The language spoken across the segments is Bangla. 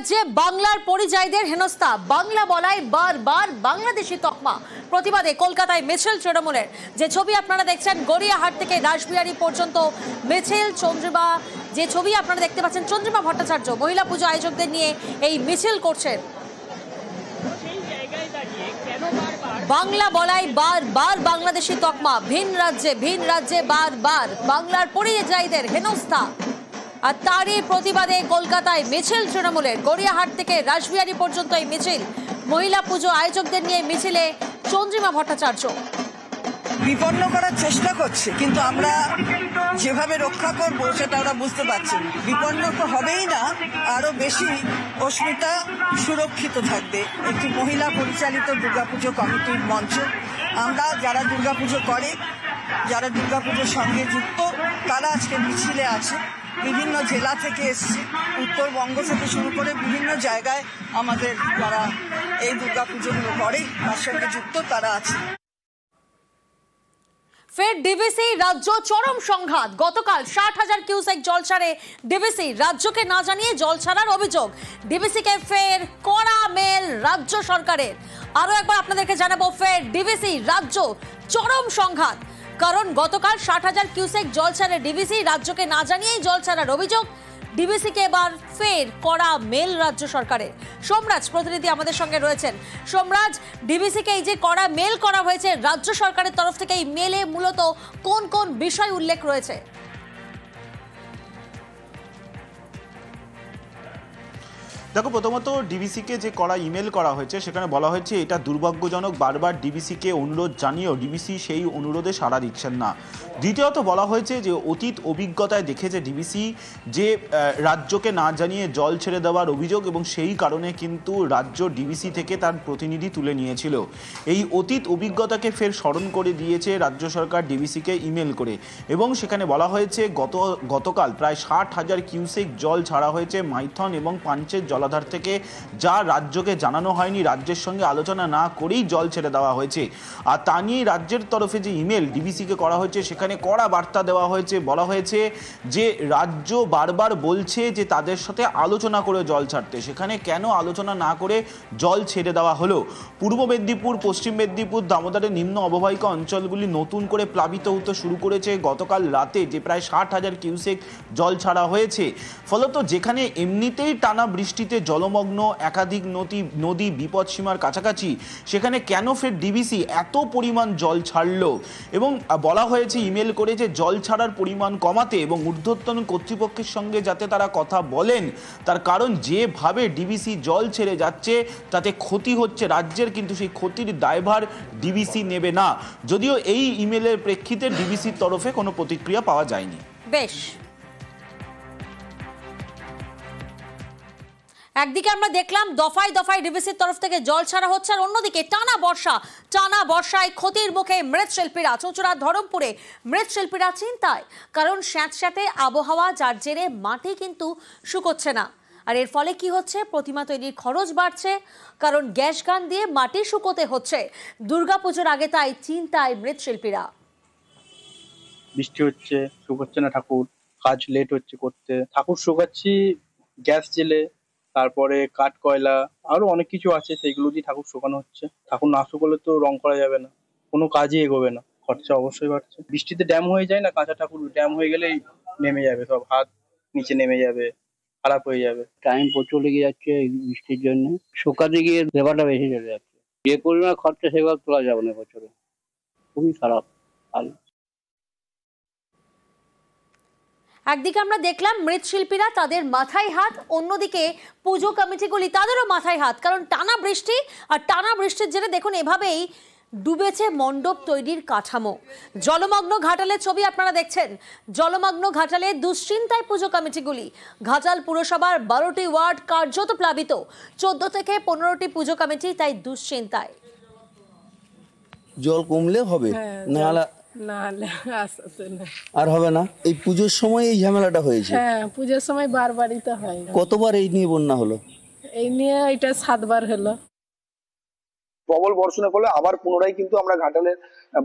রাজ্যে বাংলার পরিযায়ীদের হেনস্থা, বাংলা বলায় বারবার বাংলাদেশি তকমা। প্রতিবাদে কলকাতায় মিছিল তৃণমূলের। যে ছবি আপনারা দেখছেন, গড়িয়াহাট থেকে রাসবিহারী পর্যন্ত মিছিল। চন্দ্রিমা, যে ছবি আপনারা দেখতে পাচ্ছেন, চন্দ্রিমা ভট্টাচার্য মহিলা পুজো আয়োজকদের নিয়ে এই মিছিল করছেন। বাংলা বলায় বারবার বাংলাদেশি তকমা, ভিন রাজ্যে বারবার বাংলার পরিযায়ীদের হেনস্থা। আর তারই প্রতিবাদে কলকাতায় মিছিল তৃণমূলের। গড়িয়াহাট থেকে রাসবিহারী পর্যন্ত এই মিছিল। মহিলা পুজো আয়োজকদের নিয়ে মিছিলে চন্দ্রিমা ভট্টাচার্য। বিপন্ন করার চেষ্টা করছে, কিন্তু আমরা যেভাবে রক্ষা করবো সেটা ওরা বুঝতে পারছে না। বিপন্ন তো হবেই না, আরো বেশি অস্মিতা সুরক্ষিত থাকবে। একটি মহিলা পরিচালিত দুর্গাপুজো কমিটির মঞ্চ। আমরা যারা দুর্গাপুজো করে, যারা দুর্গাপুজোর সঙ্গে যুক্ত, তারা আজকে মিছিলে আছে। বিভিন্ন জেলা থেকে এসছে, উত্তরবঙ্গ থেকে শুরু করে বিভিন্ন জায়গায় আমাদের যারা এই দুর্গাপুজোগুলো করে তার সঙ্গে যুক্ত তারা আছে। ফের ডিভিসি রাজ্য চরম সংঘাত। গতকাল 60,000 কিউসেক জল ছাড়ে ডিভিসি, রাজ্যকে না জানিয়ে জল ছাড়ার অভিযোগ। ডিভিসিকে ফের কড়া মেল রাজ্য সরকারের। আরো একবার আপনাদেরকে জানাবো, ফের ডিভিসি রাজ্য চরম সংঘাত। কারণ গতকাল 60,000 কিউসেক জল ছাড়ে ডিভিসি, রাজ্যকে না জানিয়েই জল ছাড়ার অভিযোগ। ডিভিসিকে এবার ফের কড়া মেল রাজ্য সরকারের। সোমরাজ প্রতিনিধি আমাদের সঙ্গে রয়েছেন। সোমরাজ, ডিভিসিকে এই যে কড়া মেল করা হয়েছে রাজ্য সরকারের তরফ থেকে, এই মেলে মূলত কোন কোন বিষয় উল্লেখ রয়েছে? দেখো, প্রথমত ডিভিসিকে যে কড়া ইমেল করা হয়েছে সেখানে বলা হয়েছে এটা দুর্ভাগ্যজনক, বারবার ডিভিসিকে অনুরোধ জানিয়েও ডিভিসি সেই অনুরোধে সাড়া দিচ্ছেন না। দ্বিতীয়ত বলা হয়েছে যে অতীত অভিজ্ঞতায় দেখেছে ডিভিসি যে রাজ্যকে না জানিয়ে জল ছেড়ে দেওয়ার অভিযোগ, এবং সেই কারণে কিন্তু রাজ্য ডিভিসি থেকে তার প্রতিনিধি তুলে নিয়েছিল। এই অতীত অভিজ্ঞতাকে ফের স্মরণ করে দিয়েছে রাজ্য সরকার ডিভিসিকে ইমেল করে, এবং সেখানে বলা হয়েছে গতকাল প্রায় 60,000 কিউসেক জল ছাড়া হয়েছে মাইথন এবং পাঞ্চের জলাধার থেকে, যা রাজ্যকে জানানো হয়নি। রাজ্যের সঙ্গে আলোচনা না করেই জল ছেড়ে দেওয়া হয়েছে। আর তা নিয়ে রাজ্যের তরফে যে ইমেল ডিভিসিকে করা হয়েছে সেখানে কড়া বার্তা দেওয়া হয়েছে। বলা হয়েছে যে রাজ্য বারবার বলছে যে তাদের সাথে আলোচনা করে জল ছাড়তে, সেখানে কেন আলোচনা না করে জল ছেড়ে দেওয়া হলো? পূর্ব মেদিনীপুর, পশ্চিম মেদিনীপুর, দামোদরের নিম্ন অববাহিকা অঞ্চলগুলি নতুন করে প্লাবিত হতে শুরু করেছে গতকাল রাতে, যে প্রায় 60,000 কিউসেক জল ছাড়া হয়েছে। ফলত যেখানে এমনিতেই টানা বৃষ্টিতে জলমগ্ন একাধিক নদী বিপদসীমার কাছাকাছি, সেখানে কেন ফের ডিভিসি এত পরিমাণ জল ছাড়লো? এবং বলা হয়েছে ইমেল করে যে জল ছাড়ার পরিমাণ কমাতে এবং ঊর্ধ্বতন কর্তৃপক্ষের সঙ্গে যাতে তারা কথা বলেন। তার কারণ যেভাবে ডিভিসি জল ছেড়ে যাচ্ছে তাতে ক্ষতি হচ্ছে রাজ্যের, কিন্তু সেই ক্ষতির দায়ভার ডিভিসি নেবে না। যদিও এই ইমেলের প্রেক্ষিতে ডিভিসির তরফে কোনো প্রতিক্রিয়া পাওয়া যায়নি। বেশ, একদিকে আমরা দেখলাম দফায় দফায় ডিভিসির তরফ থেকে জল ছাড়া হচ্ছে, আর অন্যদিকে টানা বর্ষায় ক্ষতির মুখে মৃৎশিল্পীরা। চুঁচুড়া ধরমপুরে মৃৎশিল্পীরা চিন্তায়, কারণ স্যাঁতস্যাঁতে আবহাওয়া, যার জেরে মাটি কিন্তু শুকোচ্ছে না। আর এর ফলে কি হচ্ছে? প্রতিমা তৈরির খরচ বাড়ছে, কারণ গ্যাস গান দিয়ে মাটি শুকোতে হচ্ছে। দুর্গাপুজোর আগে তাই চিন্তায় মৃৎশিল্পীরা। বৃষ্টি হচ্ছে, শুকাচ্ছে না ঠাকুর, কাজ লেট হচ্ছে করতে। ঠাকুর শুকাচ্ছি গ্যাস জেলে, তারপরে কাঠ কয়লা, আরো অনেক কিছু আছে, সেইগুলো দিয়ে ঠাকুর শুকানো হচ্ছে। ঠাকুর না শুকোলে তো রং করা যাবে না, কোনো কাজই এগোবে না, খরচা অবশ্যই বাড়ছে। বৃষ্টিতে ড্যাম হয়ে যায় না, কাঁচা ঠাকুর ড্যাম হয়ে গেলেই নেমে যাবে, সব হাত নিচে নেমে যাবে, খারাপ হয়ে যাবে। টাইম প্রচুর লেগে যাচ্ছে এই বৃষ্টির জন্য, শুকাতে গিয়ে লেবারটা বেশি চলে যাচ্ছে। যে পরিমাণ খরচা সেভাবে তোলা যাবে না বছরে, খুবই খারাপ হাল। একদিকে আমরা দেখলাম মৃৎশিল্পীরা, তাদের মাথায় হাত, অন্যদিকে পুজো কমিটিগুলি তাদেরও মাথায় হাত, কারণ টানা বৃষ্টি, আর টানা বৃষ্টির জেরে দেখুন এভাবেই ডুবেছে মণ্ডপ তৈরির কাঠামো। জলমগ্ন ঘাটালের ছবি আপনারা দেখছেন। জলমগ্ন ঘাটালে দুশ্চিন্তায় পুজো কমিটিগুলি। ঘাটাল পুরসভার 12টি ওয়ার্ড কার্যত প্লাবিত, 14 থেকে 15টি পুজো কমিটি তাই দুশ্চিন্তায়। জল কমলে হবে, নাহলে আর হবে না। এই পুজোর সময় এই ঝামেলাটা হয়েছে। হ্যাঁ, পুজোর সময় বারবারই তো হয়। কতবার এই নিয়ে বন্যা হলো? এই নিয়ে এটা 7 বার হলো। প্রবল বর্ষণের ফলে আবার পুনরায় কিন্তু আমরা ঘাটালের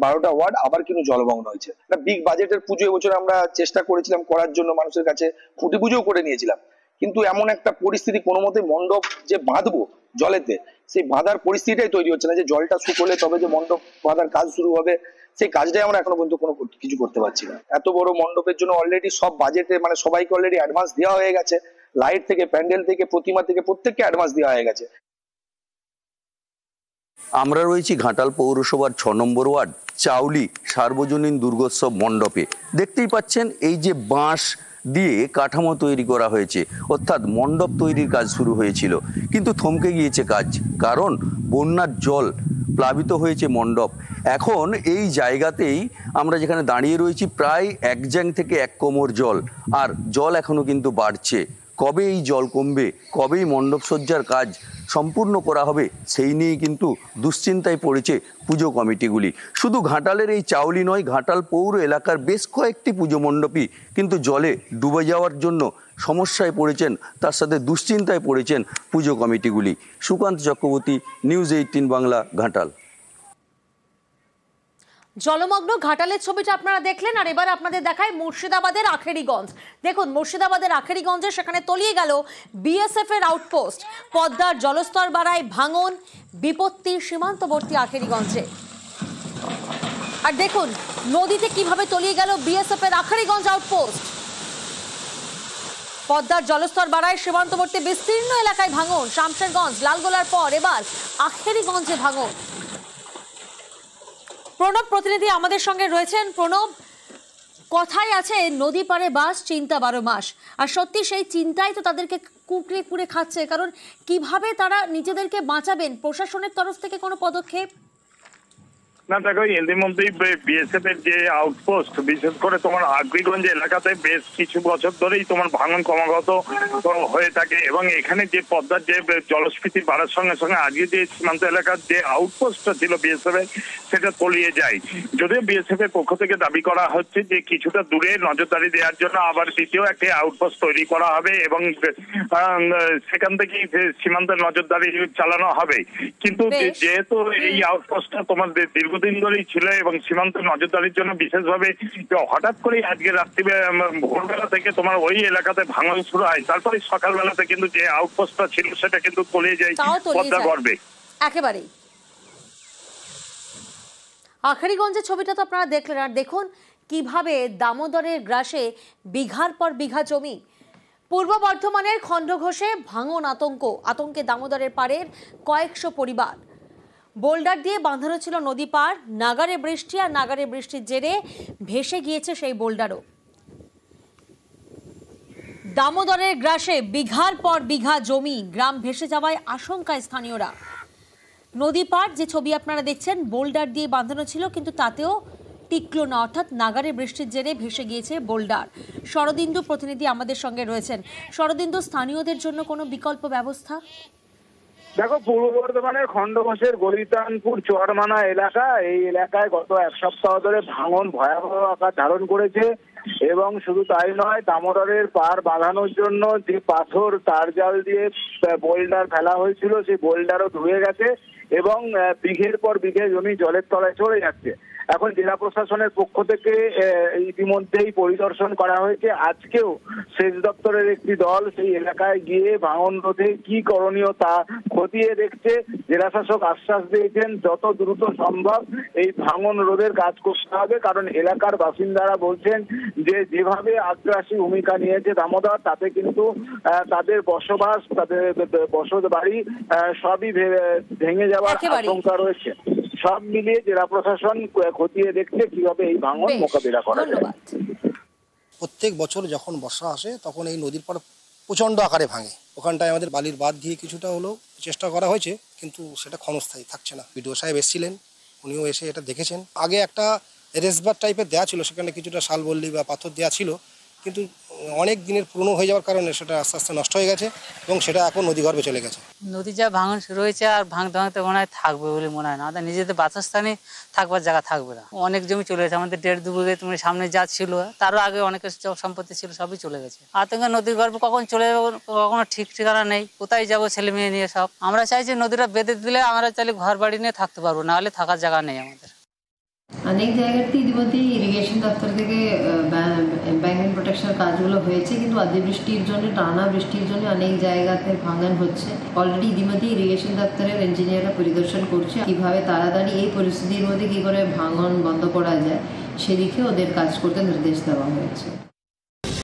12টা ওয়ার্ড আবার কিন্তু জলমগ্ন হয়েছে। একটা বিগ বাজেটের পুজো এবছর আমরা চেষ্টা করেছিলাম করার জন্য, মানুষের কাছে খুঁটি পুজোও করে নিয়েছিলাম, কিন্তু এমন একটা পরিস্থিতি কোনো মতে মণ্ডপ যে বাঁধবো জলেতে, সেই বাঁধার পরিস্থিতিটাই তৈরি হচ্ছে না, যে জলটা শুকোলে তবে যে মণ্ডপ বাঁধার কাজ শুরু হবে, সেই কাজটাই আমরা এখনো পর্যন্ত কোনো কিছু করতে পারছি না। এত বড় মণ্ডপের জন্য অলরেডি সব বাজেটে মানে সবাইকে অলরেডি অ্যাডভান্স দেওয়া হয়ে গেছে, লাইট থেকে প্যান্ডেল থেকে প্রতিমা থেকে প্রত্যেককে অ্যাডভান্স দেওয়া হয়ে গেছে। আমরা রয়েছি ঘাটাল পৌরসভার 6 নম্বর ওয়ার্ড চাউলি সার্বজনীন দুর্গোৎসব মণ্ডপে। দেখতেই পাচ্ছেন এই যে বাঁশ দিয়ে কাঠামো তৈরি করা হয়েছে, অর্থাৎ মণ্ডপ তৈরির কাজ শুরু হয়েছিল, কিন্তু থমকে গিয়েছে কাজ, কারণ বন্যার জল প্লাবিত হয়েছে মণ্ডপ। এখন এই জায়গাতেই আমরা যেখানে দাঁড়িয়ে রয়েছি প্রায় 1 জ্যাং থেকে 1 কোমর জল, আর জল এখনো কিন্তু বাড়ছে। কবে এই জল কমবে, কবেই মণ্ডপ সজ্জার কাজ সম্পূর্ণ করা হবে, সেই নিয়েই কিন্তু দুশ্চিন্তায় পড়েছে পুজো কমিটিগুলি। শুধু ঘাটালের এই চাউলি নয়, ঘাটাল পৌর এলাকার বেশ কয়েকটি পুজো মণ্ডপই কিন্তু জলে ডুবে যাওয়ার জন্য সমস্যায় পড়েছেন, তার সাথে দুশ্চিন্তায় পড়েছেন পুজো কমিটিগুলি। সুকান্ত চক্রবর্তী, নিউজ 18 বাংলা, ঘাটাল। জলমগ্ন ঘাটালের ছবিটা আপনারা দেখলেন, আর এবার আপনাদের দেখায় মুর্শিদাবাদের আখেরিগঞ্জ। দেখুন মুর্শিদাবাদের আখেরিগঞ্জে সেখানে তলিয়ে গেল বিএসএফ এর আউটপোস্ট। পদ্মার জলস্তর বাড়ায় ভাঙন, বিপত্তির সীমান্তবর্তী আখেরিগঞ্জে। আর দেখুন নদীতে কিভাবে তলিয়ে গেল বিএসএফ এর আখেরিগঞ্জ আউটপোস্ট। পদ্মার জলস্তর বাড়ায় সীমান্তবর্তী বিস্তীর্ণ এলাকায় ভাঙন। শামশেরগঞ্জ লালগোলার পর এবার আখেরিগঞ্জে ভাঙন। প্রণব প্রতিনিধি আমাদের সঙ্গে রয়েছেন। প্রণব, কথাই আছে নদী পারে বাস, চিন্তা 12 মাস, আর সত্যি সেই চিন্তাই তো তাদেরকে কুকড়ে কুড়ে খাচ্ছে। কারণ কিভাবে তারা নিজেদেরকে বাঁচাবেন, প্রশাসনের তরফ থেকে কোনো পদক্ষেপ? না দেখো, এর মধ্যেই বিএসএফ এর যে আউটপোস্ট, বিশেষ করে তোমার আগ্রিগঞ্জ এলাকাতে বেশ কিছু বছর ধরেই তোমার ভাঙন ক্রমাগত হয়ে থাকে, এবং এখানে যে পদ্মার যে জলস্ফীতি বাড়ার সঙ্গে সঙ্গে আজকে যে সীমান্ত এলাকার যে আউটপোস্টটা ছিল বিএসএফ এর, সেটা তলিয়ে যায়। যদিও বিএসএফ এর পক্ষ থেকে দাবি করা হচ্ছে যে কিছুটা দূরে নজরদারি দেওয়ার জন্য আবার দ্বিতীয় একটি আউটপোস্ট তৈরি করা হবে এবং সেখান থেকে সীমান্তের নজরদারি চালানো হবে। কিন্তু যেহেতু এই আউটপোস্টটা তোমার দীর্ঘদিন ধরেই ছিল এবং সীমান্ত নজরদারির জন্য বিশেষভাবে হঠাৎ করে আজকে রাত্রি ভোরবেলা থেকে তোমার ওই এলাকাতে ভাঙন শুরু হয়, তারপরে সকালবেলাতে কিন্তু যে আউটপোস্টটা ছিল সেটা কিন্তু তলিয়ে যায় পদ্মা গর্ভে। একেবারেই আখেরিগঞ্জের ছবিটা তো আপনারা দেখলেন, আর দেখুন কিভাবে দামোদরের গ্রাসে বিঘার পর বিঘা জমি। পূর্ব বর্ধমানের খণ্ডঘোষে ভাঙন, আতঙ্কে দামোদরের পাড়ের কয়েকশো পরিবার। বোল্ডার দিয়ে বাঁধানো ছিল নদী পার, নাগারে বৃষ্টি আর নাগারে বৃষ্টির জেরে ভেসে গিয়েছে সেই বোল্ডারও। দামোদরের গ্রাসে বিঘার পর বিঘা জমি, গ্রাম ভেসে যাওয়ায় আশঙ্কায় স্থানীয়রা। নদী পার যে ছবি আপনারা দেখছেন, বোল্ডার দিয়ে বাঁধানো ছিল কিন্তু তাতেও টিকলো না, অর্থাৎ নাগারে বৃষ্টির জেরে ভেসে গিয়েছে বোল্ডার। শরদিন্দু প্রতিনিধি আমাদের সঙ্গে রয়েছেন। শরদিন্দু, স্থানীয়দের জন্য কোনো বিকল্প ব্যবস্থা? দেখো, পূর্ব বর্ধমানের খণ্ডঘোষের গলিতানপুর চরমানা এলাকা, এই এলাকায় গত 1 সপ্তাহ ধরে ভাঙন ভয়াবহ আকার ধারণ করেছে, এবং শুধু তাই নয়, দামোদরের পার বাঁধানোর জন্য যে পাথর তার জাল দিয়ে বোল্ডার ফেলা হয়েছিল, সেই বোল্ডারও ধুয়ে গেছে এবং বিঘের পর বিঘে জমি জলের তলায় চলে যাচ্ছে। এখন জেলা প্রশাসনের পক্ষ থেকে ইতিমধ্যেই পরিদর্শন করা হয়েছে। আজকেও সেচ দপ্তরের একটি দল সেই এলাকায় গিয়ে ভাঙন রোধে কি করণীয় তা খতিয়ে দেখছে। জেলাশাসক আশ্বাস দিয়েছেন যত দ্রুত সম্ভব এই ভাঙন রোধের কাজ করতে হবে, কারণ এলাকার বাসিন্দারা বলছেন যে যেভাবে আগ্রাসী ভূমিকা নিয়েছে দামোদর, তাতে কিন্তু তাদের বসবাস, তাদের বসত বাড়ি সবই ভেঙে যাওয়ার আশঙ্কা রয়েছে। সব মিলিয়ে জেলা প্রশাসন খতিয়ে দেখছে কিভাবে এই ভাঙন মোকাবিলা করা যায়। প্রত্যেক বছর যখন বর্ষা আসে তখন এই নদীর পাড় প্রচণ্ড আকারে ভাঙে। ওখানটায় আমাদের বালির বাঁধ দিয়ে কিছুটা হলেও চেষ্টা করা হয়েছে, কিন্তু সেটা ক্ষণস্থায়ী থাকছে না। বিডিও সাহেব এসেছিলেন, উনিও এসে এটা দেখেছেন। আগে একটা রেসবার টাইপের দেওয়া ছিল, সেখানে কিছুটা শালবল্লি বা পাথর দেওয়া ছিল, কিন্তু অনেক দিনের পুরনো হয়ে যাওয়ার কারণে সেটা আস্তে আস্তে নষ্ট হয়ে গেছে এবং সেটা এখন নদীগর্ভে চলে গেছে। নদী যা ভাঙন শুরু হয়েছে, আর ভাঙতে ভাঙতে মনে হয় থাকবে বলে মনে হয় না। আমাদের নিজেদের বাসস্থানে থাকবার জায়গা থাকবে না। অনেক জমি চলে গেছে আমাদের, 1.5-2 বিঘে তুমি সামনে যা ছিল, তারও আগে অনেক সম্পত্তি ছিল, সবই চলে গেছে। আতঙ্কে নদীর গর্ভে কখন চলে যাবো কখনো ঠিক ঠিকানা নেই, কোথায় যাবো ছেলে মেয়ে নিয়ে সব। আমরা চাইছি নদীটা বেঁধে দিলে আমরা চাইলে ঘর বাড়ি নিয়ে থাকতে পারবো, না হলে থাকার জায়গা নেই আমাদের। অনেক জায়গাতে ইতিমধ্যেই ইরিগেশন দপ্তর থেকে ব্যাঙ্ক প্রোটেকশন কাজগুলো হয়েছে, কিন্তু অতিবৃষ্টির জন্য, টানা বৃষ্টির জন্য অনেক জায়গাতে ভাঙন হচ্ছে। অলরেডি ইতিমধ্যে ইরিগেশন দপ্তরের ইঞ্জিনিয়াররা পরিদর্শন করছে কিভাবে তাড়াতাড়ি এই পরিস্থিতির মধ্যে কি করে ভাঙন বন্ধ করা যায়, সেদিকে ওদের কাজ করতে নির্দেশ দেওয়া হয়েছে।